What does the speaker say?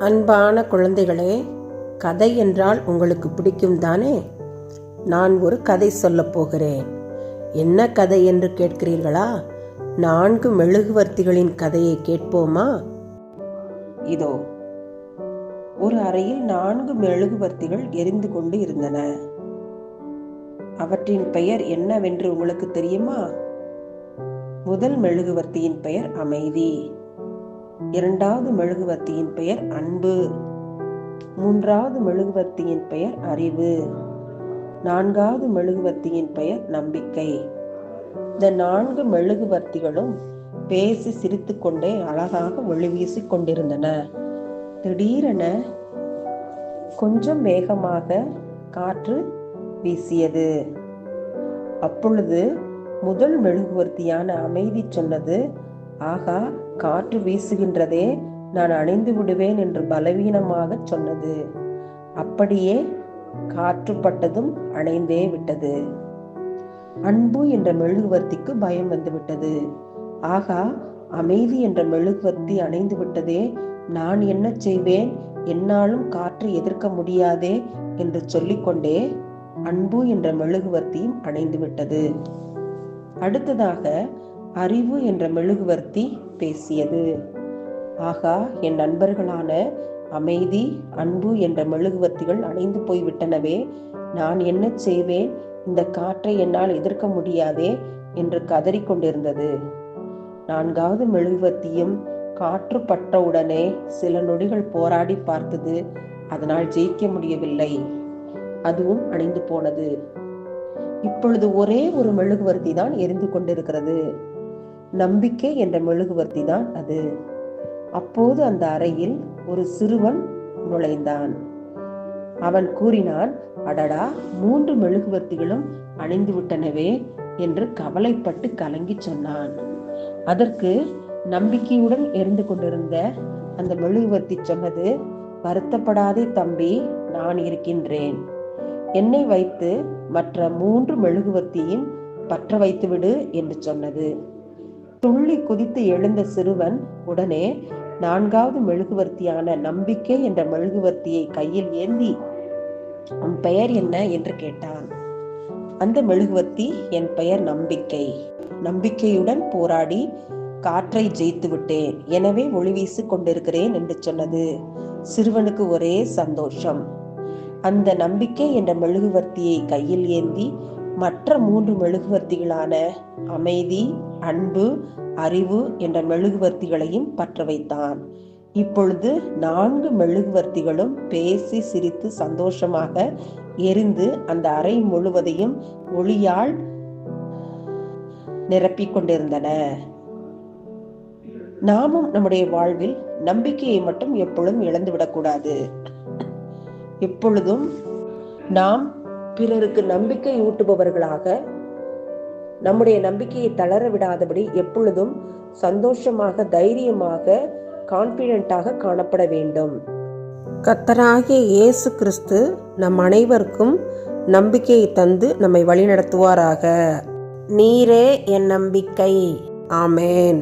அன்பான குழந்தைகளே, கதை என்றால் உங்களுக்கு பிடிக்கும் தானே? நான் ஒரு கதை சொல்லப் போகிறேன். என்ன கதை என்று கேட்கிறீர்களா? 4 மெழுகுவர்த்திகளின் கதையை கேட்போமா? இதோ, ஒரு அறையில் 4 மெழுகுவர்த்திகள் எரிந்து கொண்டு இருந்தன. அவற்றின் பெயர் என்னவென்று உங்களுக்கு தெரியுமா? முதல் மெழுகுவர்த்தியின் பெயர் அமைதி, இரண்டாவது மெழுகுவர்த்தியின் பெயர் அன்பு, மூன்றாவது மெழுகுவர்த்தியின் பெயர் அறிவு, நான்காவது மெழுகுவர்த்தியின் பெயர் நம்பிக்கை. இந்த 4 மெழுகுவர்த்திகளும் பேசி சிரித்து கொண்டே அழகாக ஒளி வீசிக் கொண்டிருந்தன. திடீரென கொஞ்சம் வேகமாக காற்று வீசியது. அப்பொழுது முதல் மெழுகுவர்த்தியான அமைதி சொன்னது, ஆகா, காற்று வீசுகின்றதே, நான் அணைந்து விடுவேன் என்று பலவீனமாக சொன்னது. அப்படியே காற்று பட்டதும் அணைந்தே விட்டது. அன்பு என்ற மெழுகுவர்த்திக்கு பயம் வந்துவிட்டது. ஆகா, அமைதி என்ற மெழுகுவர்த்தி அணைந்து விட்டதே, நான் என்ன செய்வேன்? என்னாலும் காற்று எதிர்க்க முடியாதே என்று சொல்லிக்கொண்டே அன்பு என்ற மெழுகுவர்த்தியும் அணைந்து விட்டது. அடுத்ததாக அறிவு என்ற மெழுகுவர்த்தி பேசியது. ஆகா, என் நண்பர்களான அமைதி, அன்பு என்ற மெழுகுவர்த்திகள் அணைந்து போய்விட்டனவே, நான் என்ன செய்வேன்? இந்த காற்றை என்னால் எதிர்க்க முடியாதே என்று கதறிக்கொண்டிருந்தது. 4வது மெழுகுவர்த்தியும் காற்று பட்டவுடனே சில நொடிகள் போராடி பார்த்தது. அதனால் ஜெயிக்க முடியவில்லை. அதுவும் அணைந்து போனது. இப்பொழுது ஒரே ஒரு மெழுகுவர்த்தி தான் எரிந்து கொண்டிருக்கிறது. நம்பிக்கை என்ற மெழுகுவர்த்தி தான் அது. அப்போது அந்த அறையில் ஒரு சிறுவன் நுழைந்தான். அவன் கூறினான், அடடா, 3 மெழுகுவர்த்திகளும் அணைந்து விட்டனவே என்று கவலைப்பட்டு கலங்கி சொன்னான். அதற்கு நம்பிக்கையுடன் எரிந்து கொண்டிருந்த அந்த மெழுகுவர்த்தி சொன்னது, வருத்தப்படாதே தம்பி, நான் இருக்கின்றேன். என்னை வைத்து மற்ற 3 மெழுகுவர்த்தியும் பற்ற வைத்து விடு என்று சொன்னது. துள்ளி குதித்து எழுந்த சிறுவன் உடனே 4வது மெழுகுவர்த்தியான நம்பிக்கை என்ற மெழுகுவர்த்தியை கையில் ஏந்தி, உன் பெயர் என்ன என்று கேட்டான். அந்த மெழுகுவர்த்தி, என் பெயர் நம்பிக்கை. நம்பிக்கையுடன் போராடி காற்றை ஜெயித்து விட்டேன், எனவே ஒளி வீசிக் கொண்டிருக்கிறேன் என்று சொன்னது. சிறுவனுக்கு ஒரே சந்தோஷம். அந்த நம்பிக்கை என்ற மெழுகுவர்த்தியை கையில் ஏந்தி மற்ற 3 மெழுகுவர்த்திகளான அமைதி, அன்பு, அறிவு என்ற மெழுகுவர்த்திகளையும் பற்ற வைத்தான். இப்பொழுது 4 மெழுகுவர்த்திகளும் பேசி சிரித்து சந்தோஷமாக எரிந்து அந்த அறை முழுவதையும் ஒளியால் நிரப்பிக் கொண்டிருந்தன. நாமும் நம்முடைய வாழ்வில் நம்பிக்கையை மட்டும் எப்பொழுதும் இழந்துவிடக்கூடாது. எப்பொழுதும் நாம் பிறருக்கு நம்பிக்கை ஊட்டுபவர்களாக, நம்முடைய நம்பிக்கையை தளர விடாதபடி எப்பொழுதும் சந்தோஷமாக, தைரியமாக, கான்பிடென்ட்டாக காணப்பட வேண்டும். கர்த்தராகிய இயேசு கிறிஸ்து நம் அனைவருக்கும் நம்பிக்கையை தந்து நம்மை வழிநடத்துவாராக. நீரே என் நம்பிக்கை. ஆமென்.